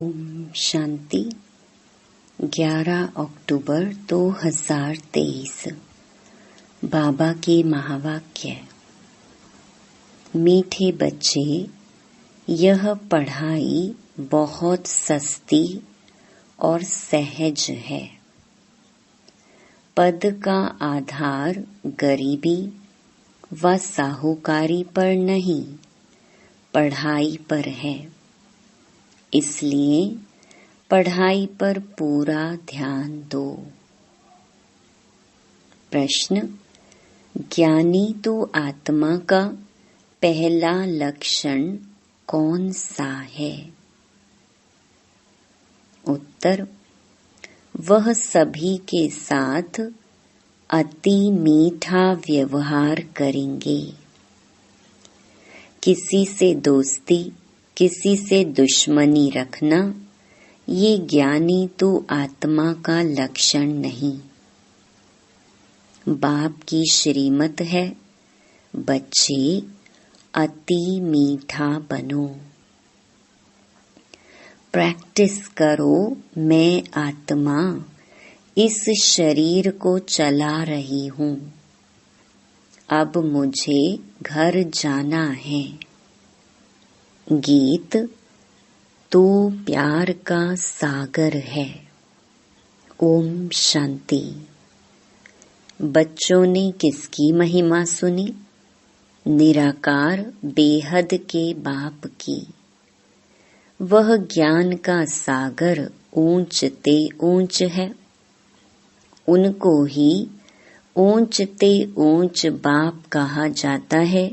ओम शांति। 11 अक्टूबर 2023। बाबा के महावाक्य। मीठे बच्चे, यह पढ़ाई बहुत सस्ती और सहज है। पद का आधार गरीबी व साहूकारी पर नहीं, पढ़ाई पर है। इसलिए पढ़ाई पर पूरा ध्यान दो। प्रश्न: ज्ञानी तो आत्मा का पहला लक्षण कौन सा है? उत्तर: वह सभी के साथ अति मीठा व्यवहार करेंगे। किसी से दोस्ती, किसी से दुश्मनी रखना, ये ज्ञानी तो आत्मा का लक्षण नहीं। बाप की श्रीमत है, बच्चे अति मीठा बनो। प्रैक्टिस करो, मैं आत्मा इस शरीर को चला रही हूँ। अब मुझे घर जाना है। गीत: तू प्यार का सागर है। ओम शांति। बच्चों ने किसकी महिमा सुनी? निराकार बेहद के बाप की। वह ज्ञान का सागर ऊंचते ऊंच है। उनको ही ऊंचते ऊंच बाप कहा जाता है।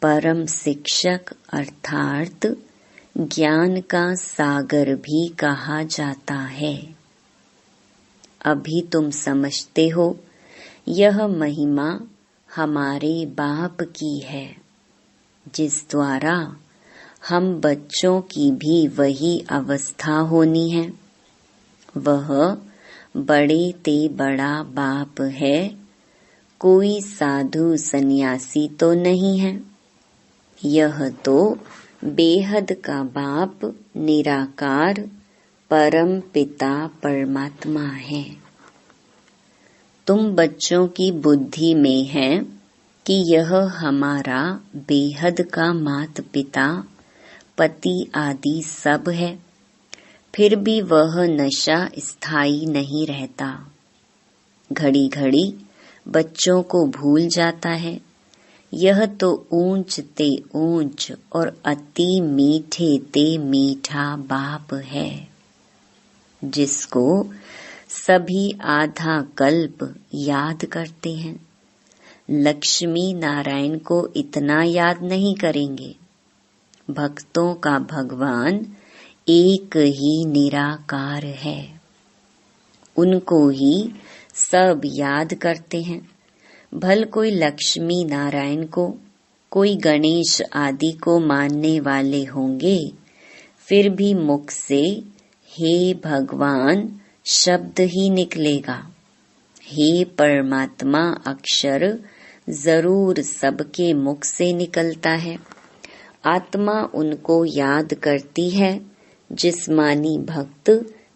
परम शिक्षक अर्थात ज्ञान का सागर भी कहा जाता है। अभी तुम समझते हो, यह महिमा हमारे बाप की है, जिस द्वारा हम बच्चों की भी वही अवस्था होनी है। वह बड़े ते बड़ा बाप है, कोई साधु सन्यासी तो नहीं है। यह तो बेहद का बाप निराकार परम पिता परमात्मा है। तुम बच्चों की बुद्धि में है कि यह हमारा बेहद का माता पिता, पति आदि सब है। फिर भी वह नशा स्थायी नहीं रहता। घड़ी घड़ी बच्चों को भूल जाता है। यह तो ऊंच ते ऊंच और अति मीठे ते मीठा बाप है, जिसको सभी आधा कल्प याद करते हैं। लक्ष्मी नारायण को इतना याद नहीं करेंगे। भक्तों का भगवान एक ही निराकार है। उनको ही सब याद करते हैं। भल कोई लक्ष्मी नारायण को, कोई गणेश आदि को मानने वाले होंगे, फिर भी मुख से हे भगवान शब्द ही निकलेगा। हे परमात्मा अक्षर जरूर सबके मुख से निकलता है। आत्मा उनको याद करती है। जिस्मानी भक्त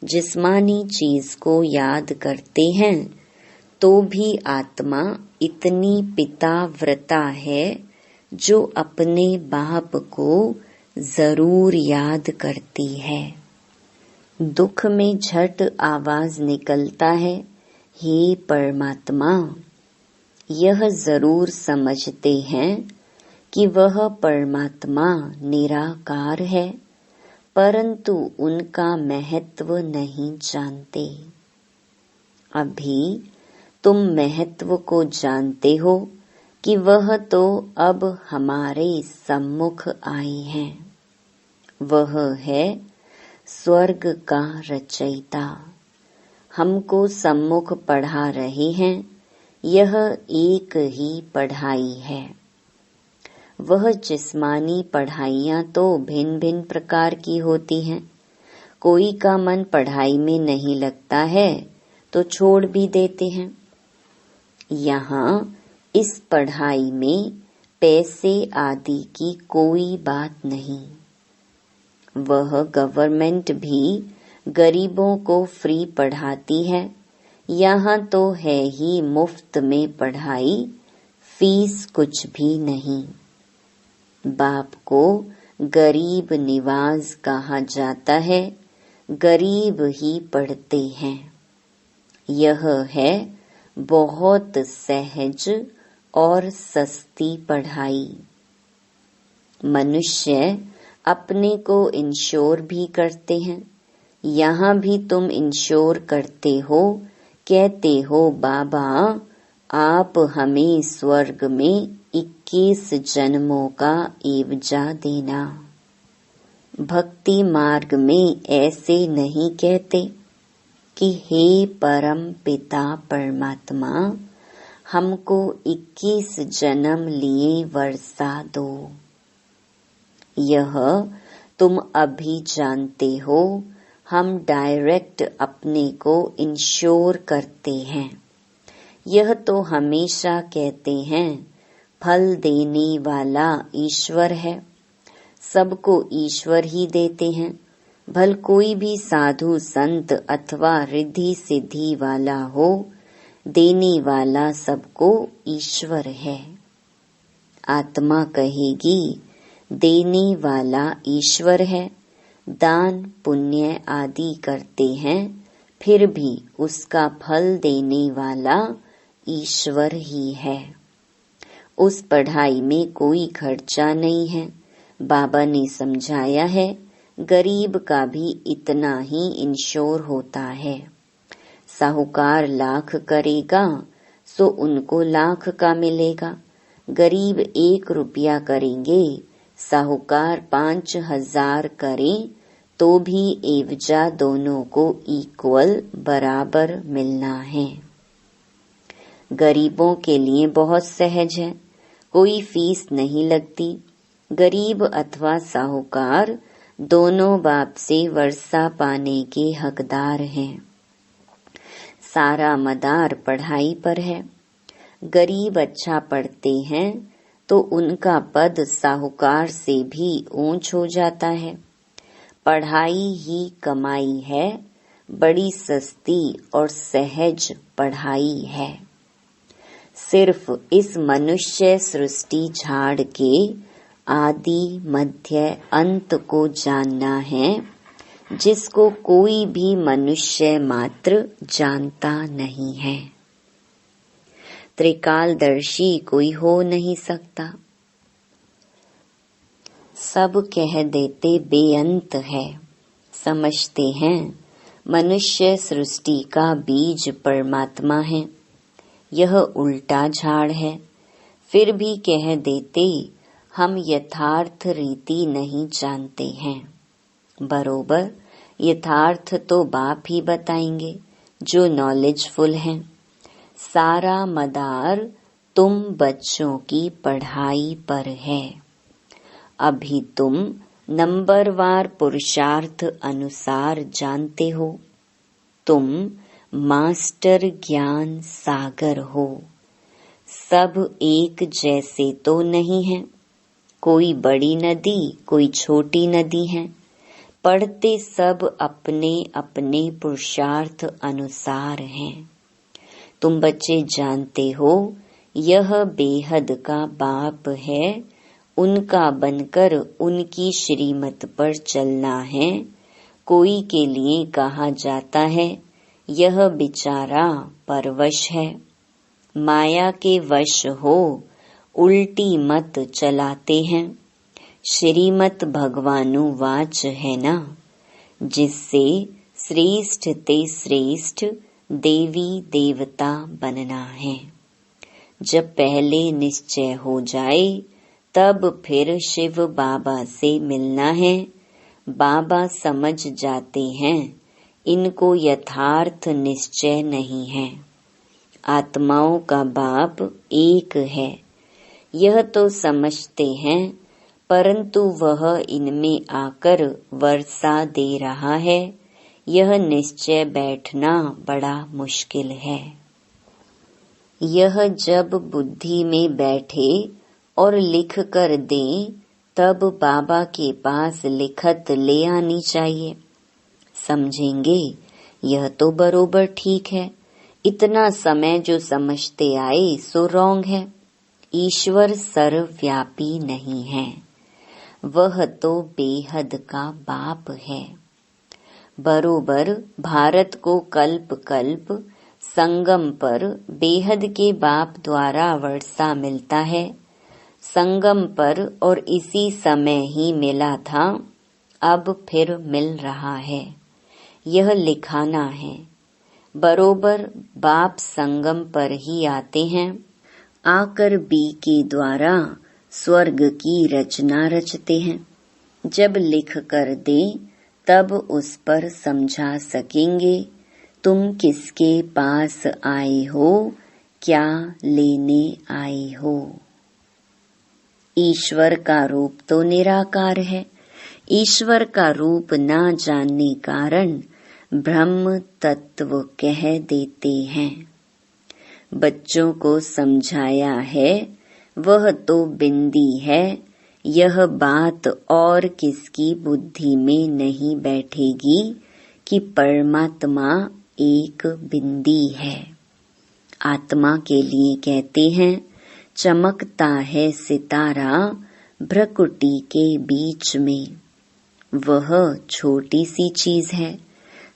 जिस्मानी चीज को याद करते हैं, तो भी आत्मा इतनी पिताव्रता है जो अपने बाप को जरूर याद करती है। दुख में झट आवाज निकलता है, हे परमात्मा। यह जरूर समझते हैं कि वह परमात्मा निराकार है, परंतु उनका महत्व नहीं जानते। अभी तुम महत्व को जानते हो कि वह तो अब हमारे सम्मुख आई हैं। वह है स्वर्ग का रचयिता। हमको सम्मुख पढ़ा रहे हैं। यह एक ही पढ़ाई है। वह जिस्मानी पढ़ाइयाँ तो भिन्न भिन्न प्रकार की होती हैं। कोई का मन पढ़ाई में नहीं लगता है तो छोड़ भी देते हैं। यहाँ इस पढ़ाई में पैसे आदि की कोई बात नहीं। वह गवर्नमेंट भी गरीबों को फ्री पढ़ाती है। यहाँ तो है ही मुफ्त में पढ़ाई, फीस कुछ भी नहीं। बाप को गरीब निवाज कहा जाता है, गरीब ही पढ़ते हैं। यह है बहुत सहज और सस्ती पढ़ाई। मनुष्य अपने को इंश्योर भी करते हैं। यहाँ भी तुम इंश्योर करते हो, कहते हो बाबा आप हमें स्वर्ग में 21 जन्मों का एवजा देना। भक्ति मार्ग में ऐसे नहीं कहते कि हे परम पिता परमात्मा हमको 21 जन्म लिए वर्षा दो। यह तुम अभी जानते हो, हम डायरेक्ट अपने को इंश्योर करते हैं। यह तो हमेशा कहते हैं फल देने वाला ईश्वर है, सबको ईश्वर ही देते हैं। भल कोई भी साधु संत अथवा रिद्धि सिद्धि वाला हो, देने वाला सबको ईश्वर है। आत्मा कहेगी देने वाला ईश्वर है, दान पुण्य आदि करते हैं, फिर भी उसका फल देने वाला ईश्वर ही है। उस पढ़ाई में कोई खर्चा नहीं है। बाबा ने समझाया है गरीब का भी इतना ही इंश्योर होता है। साहूकार लाख करेगा सो उनको लाख का मिलेगा। गरीब 1 रुपया करेंगे, साहूकार 5000 करें तो भी एवजा दोनों को इक्वल बराबर मिलना है। गरीबों के लिए बहुत सहज है, कोई फीस नहीं लगती। गरीब अथवा साहूकार दोनों बाप से वर्षा पाने के हकदार हैं। सारा मदार पढ़ाई पर है। गरीब अच्छा पढ़ते हैं तो उनका पद साहूकार से भी ऊंच हो जाता है। पढ़ाई ही कमाई है, बड़ी सस्ती और सहज पढ़ाई है। सिर्फ इस मनुष्य सृष्टि झाड़ के आदि मध्य अंत को जानना है, जिसको कोई भी मनुष्य मात्र जानता नहीं है। त्रिकालदर्शी कोई हो नहीं सकता। सब कह देते बेअंत है, समझते हैं मनुष्य सृष्टि का बीज परमात्मा है। यह उल्टा झाड़ है। फिर भी कह देते हम यथार्थ रीति नहीं जानते हैं। बरोबर यथार्थ तो बाप ही बताएंगे जो नॉलेजफुल हैं। सारा मदार तुम बच्चों की पढ़ाई पर है। अभी तुम नंबरवार पुरुषार्थ अनुसार जानते हो। तुम मास्टर ज्ञान सागर हो। सब एक जैसे तो नहीं है। कोई बड़ी नदी, कोई छोटी नदी है। पढ़ते सब अपने अपने पुरुषार्थ अनुसार हैं। तुम बच्चे जानते हो यह बेहद का बाप है, उनका बनकर उनकी श्रीमत पर चलना है। कोई के लिए कहा जाता है यह बेचारा परवश है। माया के वश हो उल्टी मत चलाते हैं। श्रीमत भगवानुवाच है ना, जिससे श्रेष्ठ ते श्रेष्ठ देवी देवता बनना है। जब पहले निश्चय हो जाए तब फिर शिव बाबा से मिलना है। बाबा समझ जाते हैं इनको यथार्थ निश्चय नहीं है। आत्माओं का बाप एक है, यह तो समझते हैं, परंतु वह इनमें आकर वर्षा दे रहा है। यह निश्चय बैठना बड़ा मुश्किल है। यह जब बुद्धि में बैठे और लिख कर दें तब बाबा के पास लिखत ले आनी चाहिए। समझेंगे यह तो बरोबर ठीक है, इतना समय जो समझते आए सो रॉन्ग है। ईश्वर सर्वव्यापी नहीं है, वह तो बेहद का बाप है। बरोबर भारत को कल्प कल्प संगम पर बेहद के बाप द्वारा वर्षा मिलता है। संगम पर और इसी समय ही मिला था, अब फिर मिल रहा है। यह लिखाना है। बरोबर बाप संगम पर ही आते हैं, आकर बी के द्वारा स्वर्ग की रचना रचते हैं। जब लिख कर दे तब उस पर समझा सकेंगे तुम किसके पास आए हो, क्या लेने आए हो। ईश्वर का रूप तो निराकार है। ईश्वर का रूप ना जानने कारण ब्रह्म तत्व कह देते हैं। बच्चों को समझाया है वह तो बिंदी है, यह बात और किसकी बुद्धि में नहीं बैठेगी कि परमात्मा एक बिंदी है। आत्मा के लिए कहते हैं चमकता है सितारा भ्रकुटी के बीच में। वह छोटी सी चीज है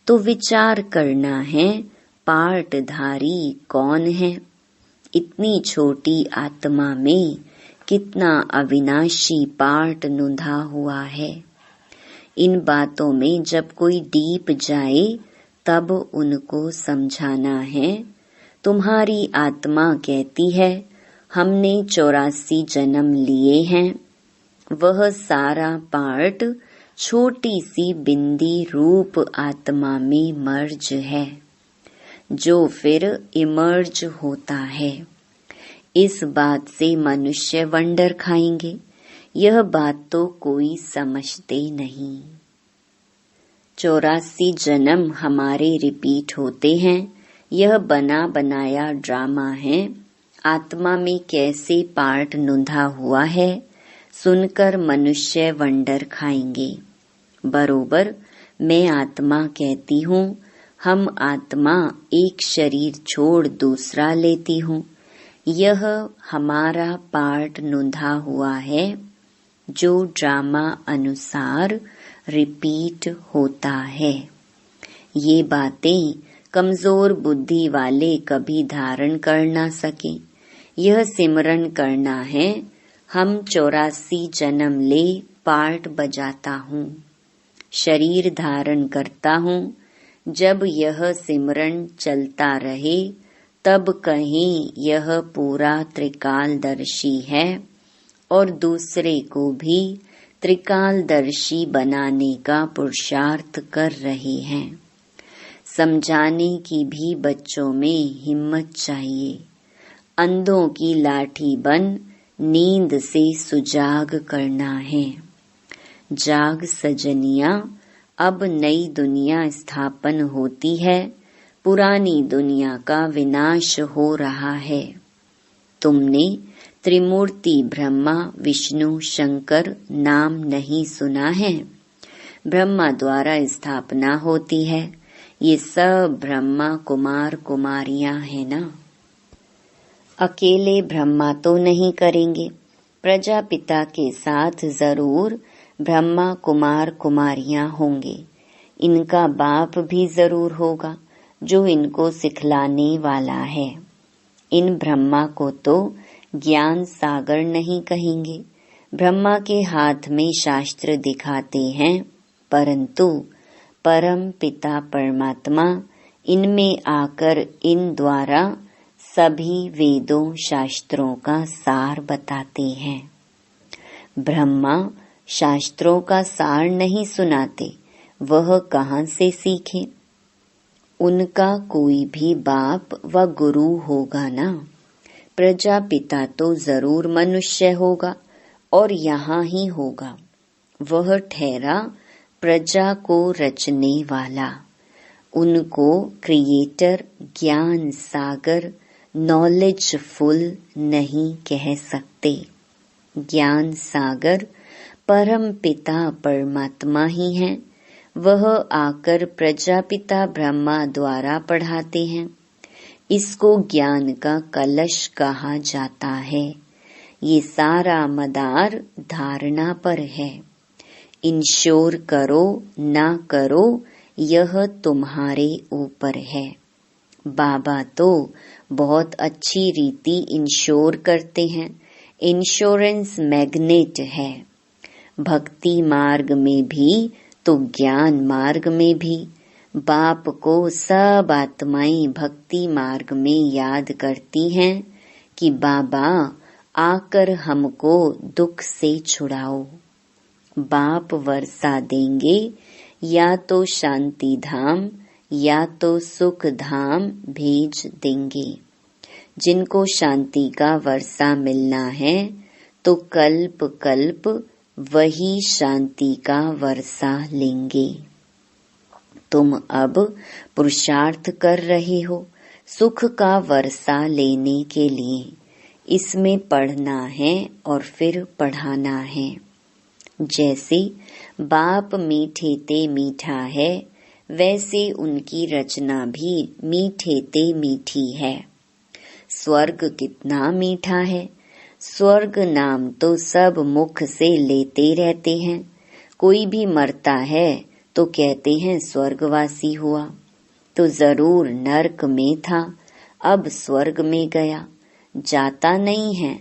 तो विचार करना है पार्टधारी कौन है। इतनी छोटी आत्मा में कितना अविनाशी पार्ट नुंधा हुआ है। इन बातों में जब कोई डीप जाए तब उनको समझाना है। तुम्हारी आत्मा कहती है हमने 84 जन्म लिए हैं। वह सारा पार्ट छोटी सी बिंदी रूप आत्मा में मर्ज है, जो फिर इमर्ज होता है। इस बात से मनुष्य वंडर खाएंगे। यह बात तो कोई समझते नहीं। 84 जन्म हमारे रिपीट होते हैं। यह बना बनाया ड्रामा है। आत्मा में कैसे पार्ट नुंधा हुआ है, सुनकर मनुष्य वंडर खाएंगे। बरोबर मैं आत्मा कहती हूँ, हम आत्मा एक शरीर छोड़ दूसरा लेती हूँ। यह हमारा पार्ट नुंधा हुआ है, जो ड्रामा अनुसार रिपीट होता है। ये बातें कमजोर बुद्धि वाले कभी धारण कर ना सके। यह सिमरन करना है, हम 84 जन्म ले पार्ट बजाता हूँ, शरीर धारण करता हूँ। जब यह सिमरन चलता रहे तब कहीं यह पूरा त्रिकालदर्शी है और दूसरे को भी त्रिकालदर्शी बनाने का पुरुषार्थ कर रहे हैं। समझाने की भी बच्चों में हिम्मत चाहिए। अंधों की लाठी बन नींद से सुजाग करना है। जाग सजनिया, अब नई दुनिया स्थापन होती है, पुरानी दुनिया का विनाश हो रहा है। तुमने त्रिमूर्ति ब्रह्मा विष्णु शंकर नाम नहीं सुना है? ब्रह्मा द्वारा स्थापना होती है। ये सब ब्रह्मा कुमार कुमारियां हैं ना। अकेले ब्रह्मा तो नहीं करेंगे, प्रजापिता के साथ जरूर ब्रह्मा कुमार कुमारियां होंगे। इनका बाप भी जरूर होगा जो इनको सिखलाने वाला है। इन ब्रह्मा को तो ज्ञान सागर नहीं कहेंगे। ब्रह्मा के हाथ में शास्त्र दिखाते हैं, परंतु परम पिता परमात्मा इनमें आकर इन द्वारा सभी वेदों शास्त्रों का सार बताते हैं। ब्रह्मा शास्त्रों का सार नहीं सुनाते, वह कहाँ से सीखे? उनका कोई भी बाप व गुरु होगा ना। प्रजापिता तो जरूर मनुष्य होगा और यहाँ ही होगा। वह ठहरा प्रजा को रचने वाला। उनको क्रिएटर ज्ञान सागर नॉलेजफुल नहीं कह सकते। ज्ञान सागर परम पिता परमात्मा ही हैं। वह आकर प्रजापिता ब्रह्मा द्वारा पढ़ाते हैं। इसको ज्ञान का कलश कहा जाता है। ये सारा मदार धारणा पर है। इंश्योर करो ना करो यह तुम्हारे ऊपर है। बाबा तो बहुत अच्छी रीति इंश्योर करते हैं। इंश्योरेंस मैग्नेट है। भक्ति मार्ग में भी तो ज्ञान मार्ग में भी बाप को सब आत्माएं भक्ति मार्ग में याद करती हैं कि बाबा आकर हमको दुख से छुड़ाओ। बाप वर्षा देंगे या तो शांति धाम या तो सुख धाम भेज देंगे। जिनको शांति का वर्षा मिलना है तो कल्प कल्प वही शांति का वर्षा लेंगे। तुम अब पुरुषार्थ कर रहे हो सुख का वर्षा लेने के लिए। इसमें पढ़ना है और फिर पढ़ाना है। जैसे बाप मीठे ते मीठा है, वैसे उनकी रचना भी मीठे ते मीठी है। स्वर्ग कितना मीठा है। स्वर्ग नाम तो सब मुख से लेते रहते हैं। कोई भी मरता है तो कहते हैं स्वर्गवासी हुआ, तो जरूर नरक में था, अब स्वर्ग में गया। जाता नहीं है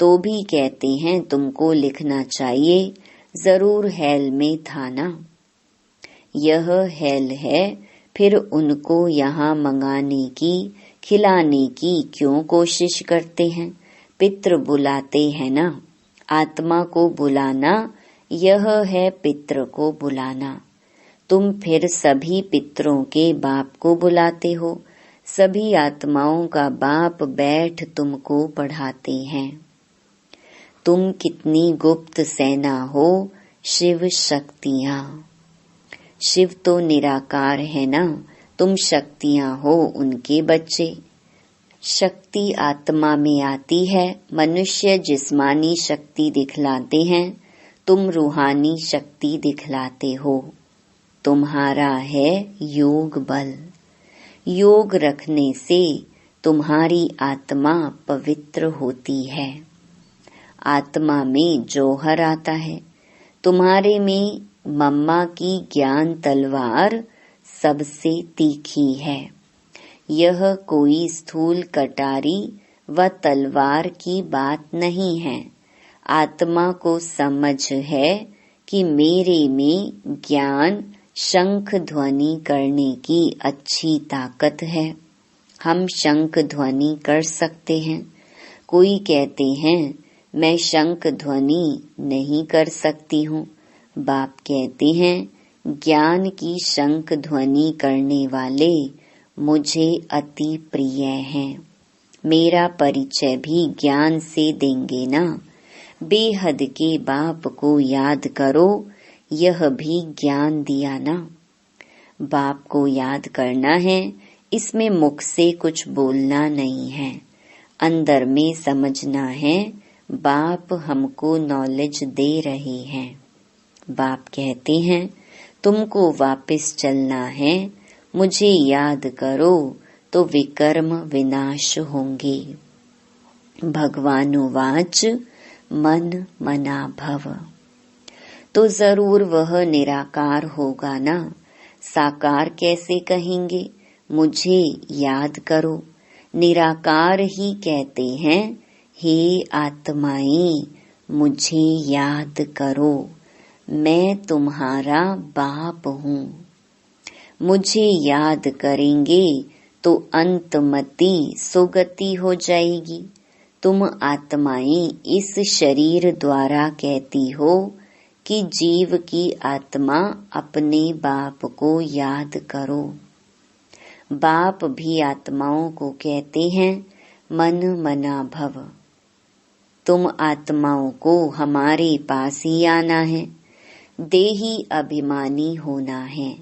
तो भी कहते हैं तुमको लिखना चाहिए, जरूर हेल में था ना। यह हेल है, फिर उनको यहाँ मंगाने की खिलाने की क्यों कोशिश करते हैं। पितृ बुलाते हैं ना। आत्मा को बुलाना यह है पितृ को बुलाना। तुम फिर सभी पितरों के बाप को बुलाते हो। सभी आत्माओं का बाप बैठ तुमको पढ़ाते हैं। तुम कितनी गुप्त सेना हो शिव शक्तियाँ। शिव तो निराकार है ना, तुम शक्तियाँ हो उनके बच्चे। शक्ति आत्मा में आती है। मनुष्य जिस्मानी शक्ति दिखलाते हैं, तुम रूहानी शक्ति दिखलाते हो। तुम्हारा है योग बल। योग रखने से तुम्हारी आत्मा पवित्र होती है। आत्मा में जौहर आता है। तुम्हारे में मम्मा की ज्ञान तलवार सबसे तीखी है। यह कोई स्थूल कटारी व तलवार की बात नहीं है। आत्मा को समझ है कि मेरे में ज्ञान शंख ध्वनि करने की अच्छी ताकत है। हम शंख ध्वनि कर सकते हैं। कोई कहते हैं मैं शंख ध्वनि नहीं कर सकती हूँ। बाप कहते हैं ज्ञान की शंख ध्वनि करने वाले मुझे अति प्रिय हैं। मेरा परिचय भी ज्ञान से देंगे ना। बेहद के बाप को याद करो, यह भी ज्ञान दिया ना। बाप को याद करना है, इसमें मुख से कुछ बोलना नहीं है। अंदर में समझना है बाप हमको नॉलेज दे रहे हैं। बाप कहते हैं तुमको वापस चलना है, मुझे याद करो तो विकर्म विनाश होंगे। भगवानुवाच मन मना भव। तो जरूर वह निराकार होगा ना। साकार कैसे कहेंगे। मुझे याद करो। निराकार ही कहते हैं हे आत्माएं मुझे याद करो, मैं तुम्हारा बाप हूँ। मुझे याद करेंगे तो अंतमति सुगति हो जाएगी। तुम आत्माएं इस शरीर द्वारा कहती हो कि जीव की आत्मा अपने बाप को याद करो। बाप भी आत्माओं को कहते हैं मन मना भव। तुम आत्माओं को हमारे पास ही आना है, देही अभिमानी होना है,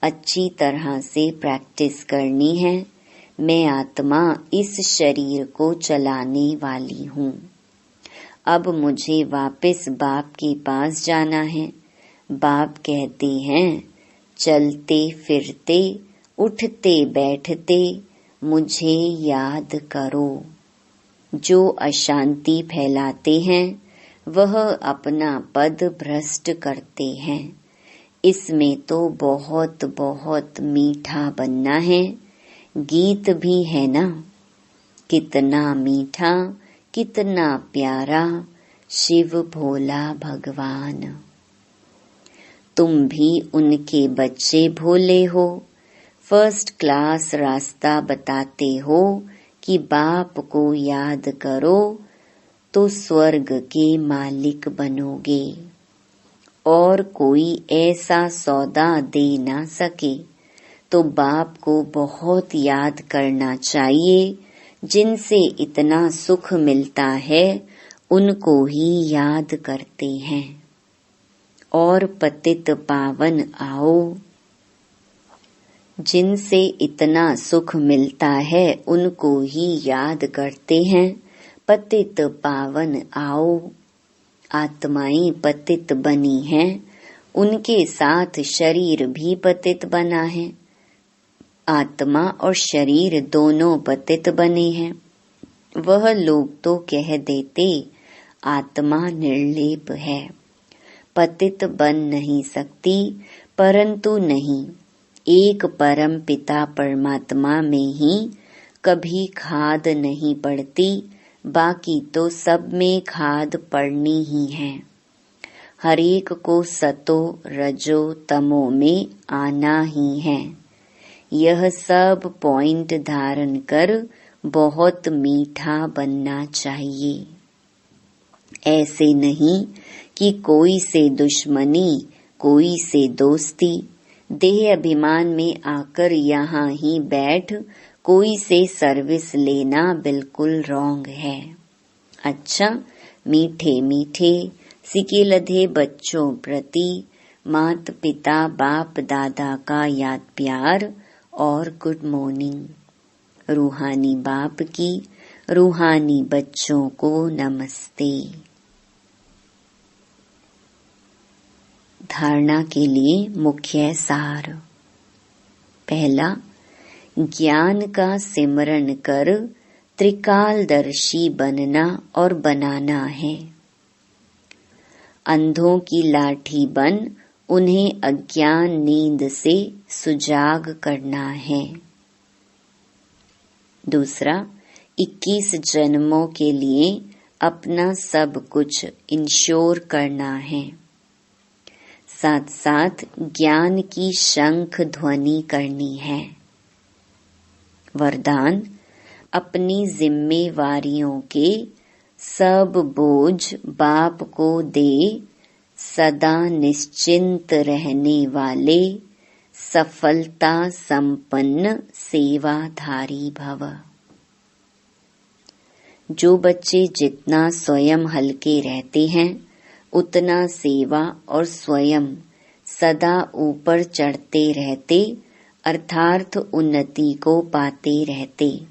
अच्छी तरह से प्रैक्टिस करनी है। मैं आत्मा इस शरीर को चलाने वाली हूँ। अब मुझे वापस बाप के पास जाना है। बाप कहते हैं, चलते फिरते उठते बैठते मुझे याद करो। जो अशांति फैलाते हैं वह अपना पद भ्रष्ट करते हैं। इसमें तो बहुत बहुत मीठा बनना है। गीत भी है ना, कितना मीठा कितना प्यारा शिव भोला भगवान। तुम भी उनके बच्चे भोले हो। फर्स्ट क्लास रास्ता बताते हो कि बाप को याद करो तो स्वर्ग के मालिक बनोगे। और कोई ऐसा सौदा दे ना सके तो बाप को बहुत याद करना चाहिए। जिनसे इतना सुख मिलता है उनको ही याद करते हैं। और पतित पावन आओ। जिनसे इतना सुख मिलता है उनको ही याद करते हैं। पतित पावन आओ। आत्माएं पतित बनी हैं, उनके साथ शरीर भी पतित बना है। आत्मा और शरीर दोनों पतित बने हैं। वह लोग तो कह देते आत्मा निर्लेप है, पतित बन नहीं सकती, परंतु नहीं, एक परम पिता परमात्मा में ही कभी खाद नहीं पड़ती, बाकी तो सब में खाद पड़नी ही है। हरेक को सतो रजो तमो में आना ही है। यह सब पॉइंट धारण कर बहुत मीठा बनना चाहिए। ऐसे नहीं कि कोई से दुश्मनी कोई से दोस्ती, देह अभिमान में आकर यहाँ ही बैठ कोई से सर्विस लेना बिल्कुल रॉन्ग है। अच्छा, मीठे मीठे सिके लधे बच्चों प्रति माता पिता बाप दादा का याद प्यार और गुड मॉर्निंग। रूहानी बाप की रूहानी बच्चों को नमस्ते। धारणा के लिए मुख्य सार। पहला, ज्ञान का सिमरन कर त्रिकालदर्शी बनना और बनाना है। अंधों की लाठी बन उन्हें अज्ञान नींद से सुजाग करना है। दूसरा, 21 जन्मों के लिए अपना सब कुछ इंश्योर करना है। साथ साथ ज्ञान की शंख ध्वनि करनी है। वरदान, अपनी जिम्मेवारियों के सब बोझ बाप को दे, सदा निश्चिंत रहने वाले सफलता संपन्न सेवाधारी भव। जो बच्चे जितना स्वयं हल्के रहते हैं उतना सेवा और स्वयं सदा ऊपर चढ़ते रहते, अर्थात उन्नति को पाते रहते।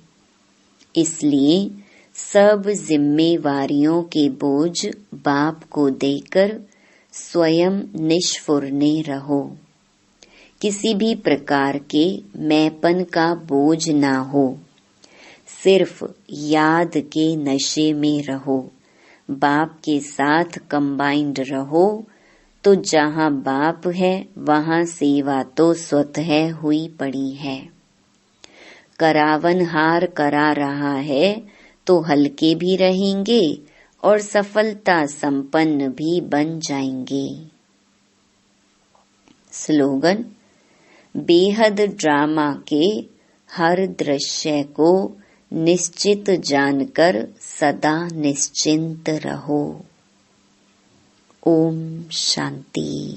इसलिए सब जिम्मेवारियों के बोझ बाप को देकर स्वयं निष्फुरने रहो। किसी भी प्रकार के मैंपन का बोझ ना हो, सिर्फ याद के नशे में रहो। बाप के साथ कंबाइंड रहो तो जहाँ बाप है वहाँ सेवा तो स्वतः हुई पड़ी है। करावनहार करा रहा है तो हल्के भी रहेंगे और सफलता संपन्न भी बन जाएंगे। स्लोगन, बेहद ड्रामा के हर दृश्य को निश्चित जानकर सदा निश्चिंत रहो। ओम शांति।